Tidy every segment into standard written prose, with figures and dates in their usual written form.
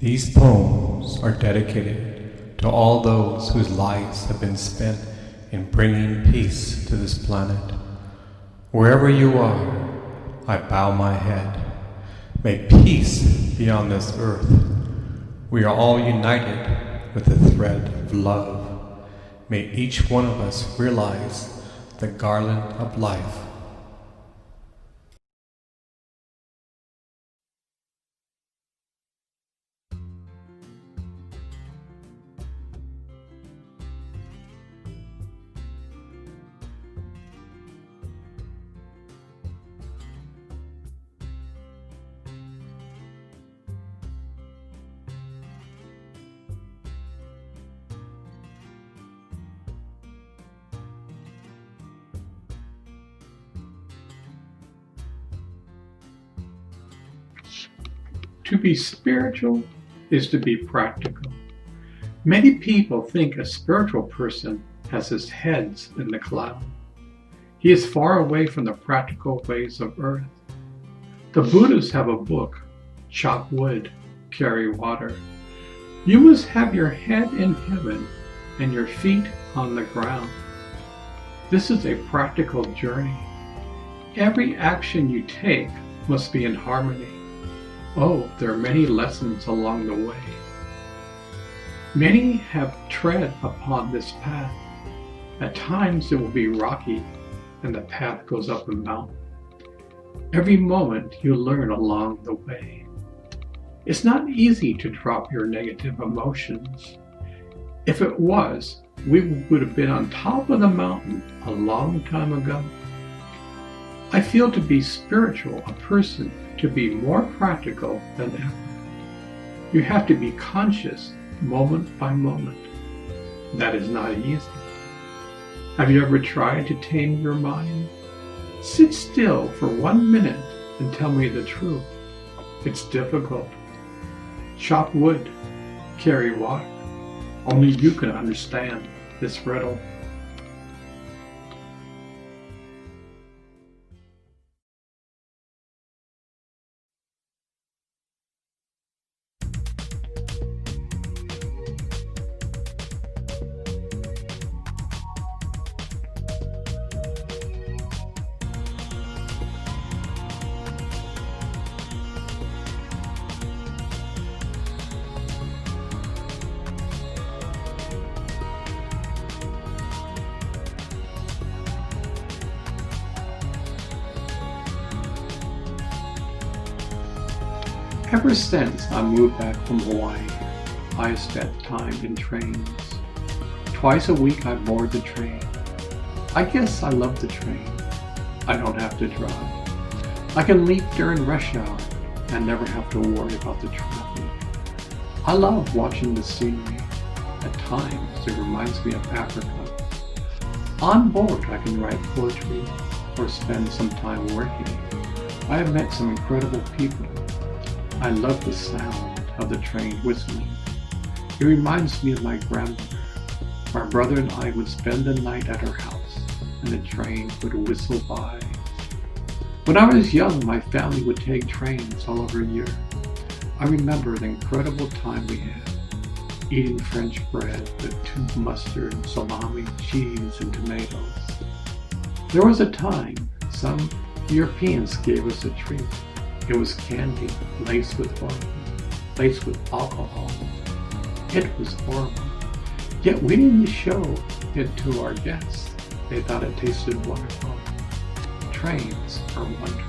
These poems are dedicated to all those whose lives have been spent in bringing peace to this planet. Wherever you are, I bow my head. May peace be on this earth. We are all united with the thread of love. May each one of us realize the garland of life. To be spiritual is to be practical. Many people think a spiritual person has his head in the cloud. He is far away from the practical ways of earth. The Buddhists have a book, Chop Wood, Carry Water. You must have your head in heaven and your feet on the ground. This is a practical journey. Every action you take must be in harmony. Oh, there are many lessons along the way. Many have tread upon this path. At times it will be rocky and the path goes up a mountain. Every moment you learn along the way. It's not easy to drop your negative emotions. If it was, we would have been on top of the mountain a long time ago. I feel to be spiritual, a person to be more practical than ever. You have to be conscious moment by moment. That is not easy. Have you ever tried to tame your mind? Sit still for 1 minute and tell me the truth. It's difficult. Chop wood, carry water. Only you can understand this riddle. Ever since I moved back from Hawaii, I have spent time in trains. Twice a week I board the train. I guess I love the train. I don't have to drive. I can leave during rush hour and never have to worry about the traffic. I love watching the scenery. At times it reminds me of Africa. On board I can write poetry or spend some time working. I have met some incredible people. I love the sound of the train whistling. It reminds me of my grandmother. My brother and I would spend the night at her house, and the train would whistle by. When I was young, my family would take trains all over Europe. I remember the incredible time we had, eating French bread with tube mustard, salami, cheese, and tomatoes. There was a time some Europeans gave us a treat. It was candy laced with alcohol. It was horrible. Yet we didn't show it to our guests. They thought it tasted wonderful. Trains are wonderful.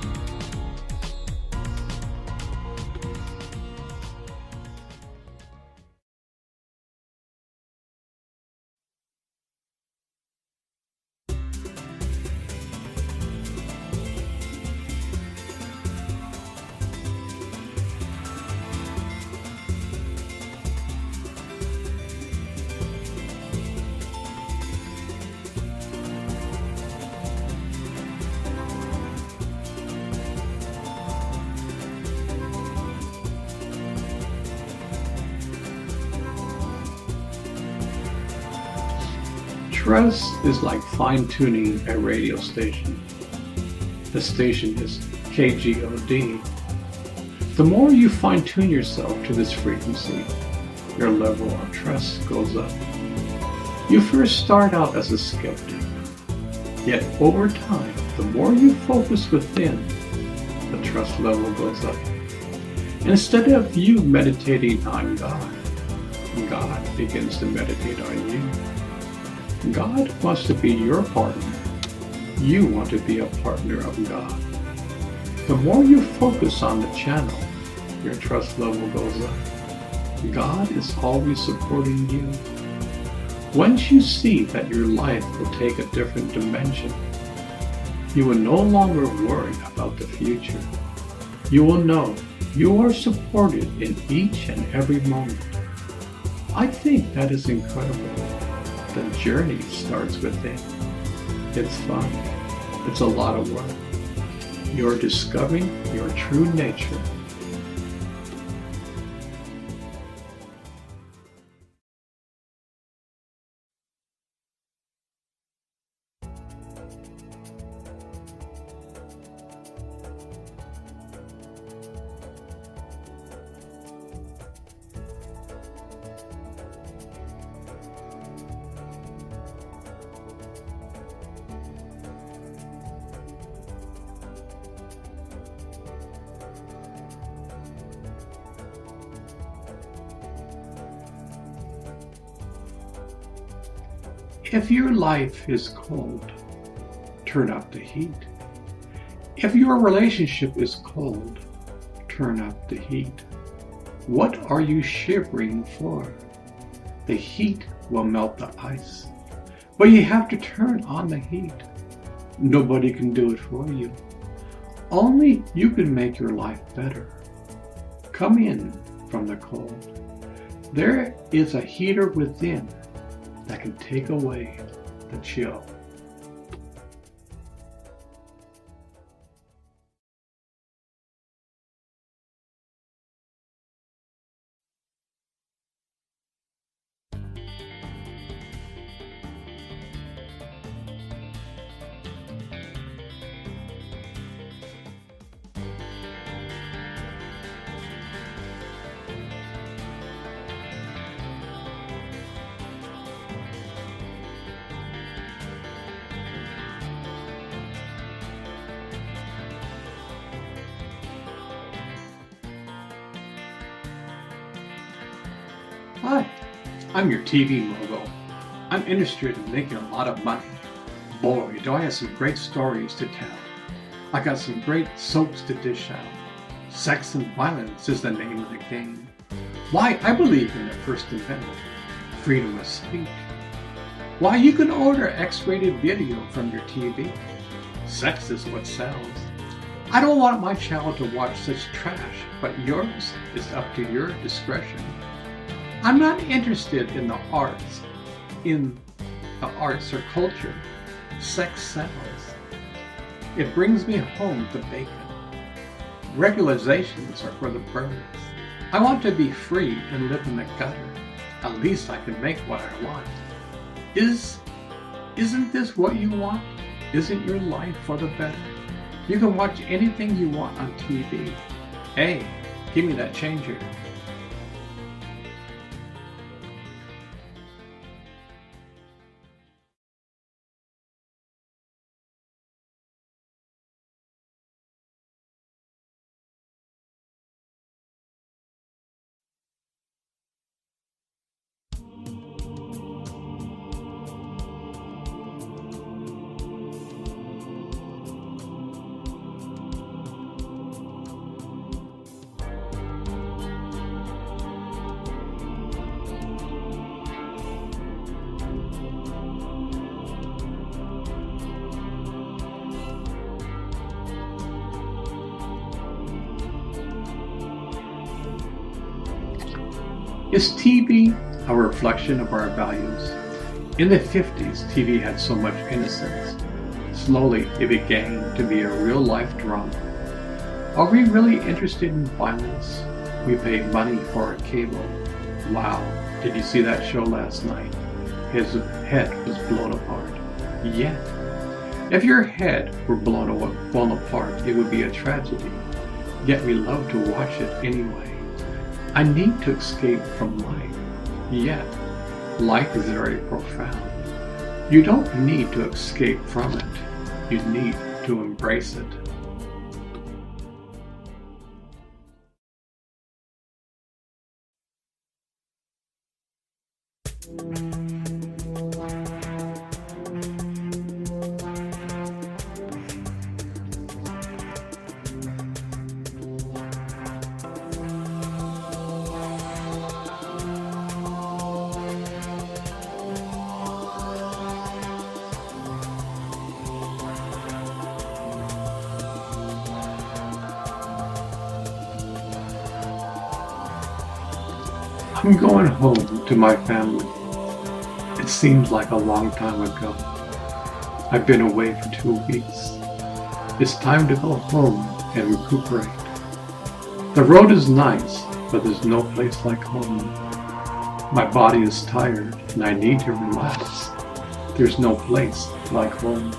Trust is like fine-tuning a radio station. The station is KGOD. The more you fine-tune yourself to this frequency, your level of trust goes up. You first start out as a skeptic, yet over time, the more you focus within, the trust level goes up. Instead of you meditating on God, God begins to meditate on you. God wants to be your partner. You want to be a partner of God. The more you focus on the channel, your trust level goes up. God is always supporting you. Once you see that your life will take a different dimension, you will no longer worry about the future. You will know you are supported in each and every moment. I think that is incredible. The journey starts within. It's fun. It's a lot of work. You're discovering your true nature. If your life is cold, turn up the heat. If your relationship is cold, turn up the heat. What are you shivering for? The heat will melt the ice, but you have to turn on the heat. Nobody can do it for you. Only you can make your life better. Come in from the cold. There is a heater within that can take away the chill. Hi, I'm your TV mogul. I'm interested in making a lot of money. Boy, do I have some great stories to tell. I got some great soaps to dish out. Sex and violence is the name of the game. Why, I believe in the First Amendment, freedom of speech. Why, you can order X-rated video from your TV. Sex is what sells. I don't want my child to watch such trash, but yours is up to your discretion. I'm not interested in the arts or culture. Sex sells. It brings me home the bacon. Regularizations are for the birds. I want to be free and live in the gutter. At least I can make what I want. Isn't this what you want? Isn't your life for the better? You can watch anything you want on TV. Hey, give me that changer. Is TV a reflection of our values? In the 50s, TV had so much innocence. Slowly, it began to be a real-life drama. Are we really interested in violence? We pay money for our cable. Wow, did you see that show last night? His head was blown apart. Yet, if your head were blown apart, it would be a tragedy. yet we love to watch it anyway. I need to escape from life, yet life is very profound. You don't need to escape from it, you need to embrace it. I'm going home to my family. It seems like a long time ago. I've been away for 2 weeks. It's time to go home and recuperate. The road is nice, but there's no place like home. My body is tired and I need to relax. There's no place like home.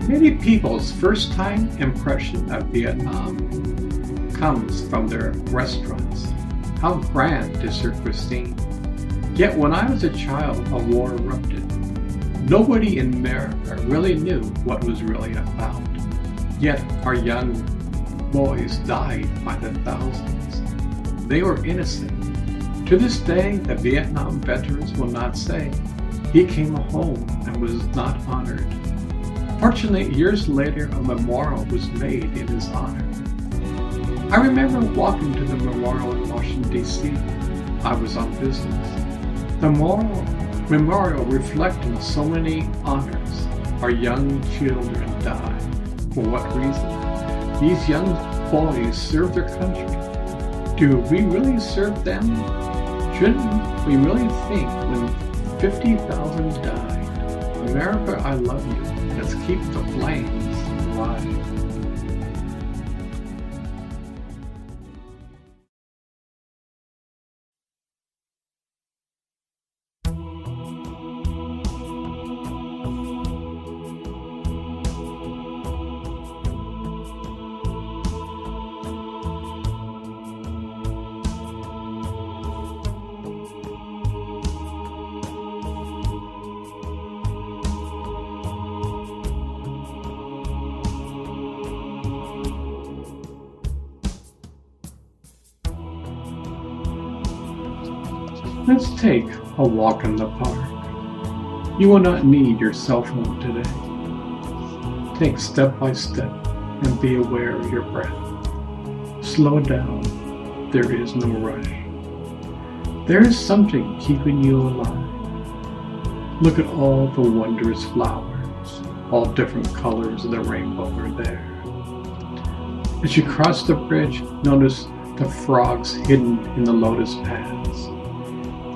Many people's first time impression of Vietnam comes from their restaurants. How grand is their cuisine? Yet when I was a child, a war erupted. Nobody in America really knew what it was really about. Yet our young boys died by the thousands. They were innocent. To this day, the Vietnam veterans will not say he came home and was not honored. Fortunately, years later, a memorial was made in his honor. I remember walking to the memorial in Washington, D.C. I was on business. The memorial reflecting so many honors. Our young children died. For what reason? These young boys served their country. Do we really serve them? Shouldn't we really think when 50,000 died, America, I love you. Let's keep the flames alive. Let's take a walk in the park. You will not need your cell phone today. Take step by step and be aware of your breath. Slow down. There is no rush. There is something keeping you alive. Look at all the wondrous flowers. All different colors of the rainbow are there. As you cross the bridge, notice the frogs hidden in the lotus paths.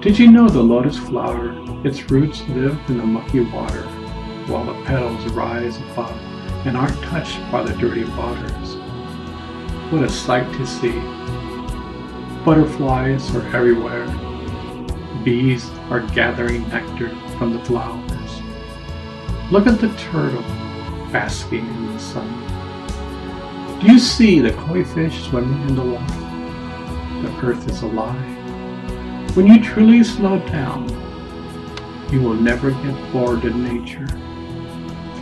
Did you know the lotus flower, its roots live in the mucky water, while the petals rise above and aren't touched by the dirty waters? What a sight to see. Butterflies are everywhere. Bees are gathering nectar from the flowers. Look at the turtle basking in the sun. Do you see the koi fish swimming in the water? The earth is alive. When you truly slow down, you will never get bored in nature.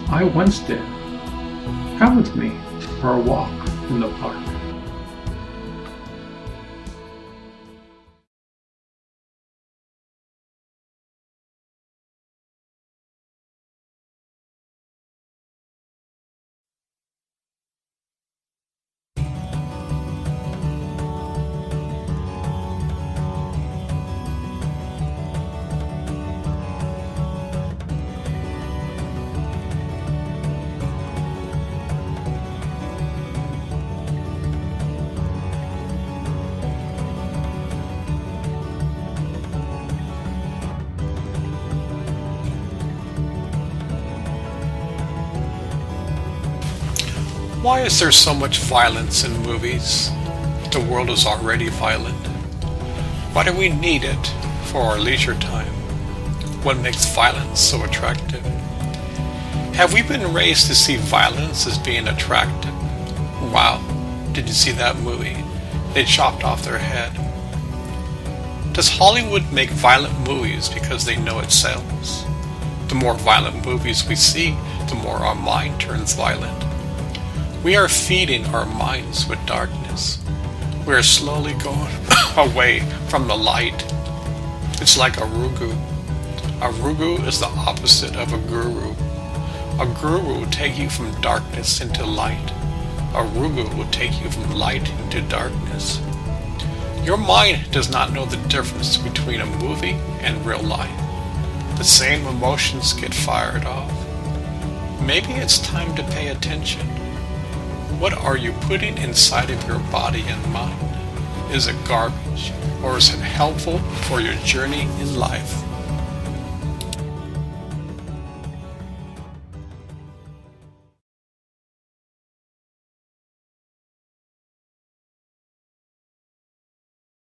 I once did. Come with me for a walk in the park. Why is there so much violence in movies? The world is already violent. Why do we need it for our leisure time? What makes violence so attractive? Have we been raised to see violence as being attractive? Wow, did you see that movie? They chopped off their head. Does Hollywood make violent movies because they know it sells? The more violent movies we see, the more our mind turns violent. We are feeding our minds with darkness. We are slowly going away from the light. It's like a rugu. A rugu is the opposite of a guru. A guru will take you from darkness into light. A rugu will take you from light into darkness. Your mind does not know the difference between a movie and real life. The same emotions get fired off. Maybe it's time to pay attention. What are you putting inside of your body and mind? Is it garbage, or is it helpful for your journey in life?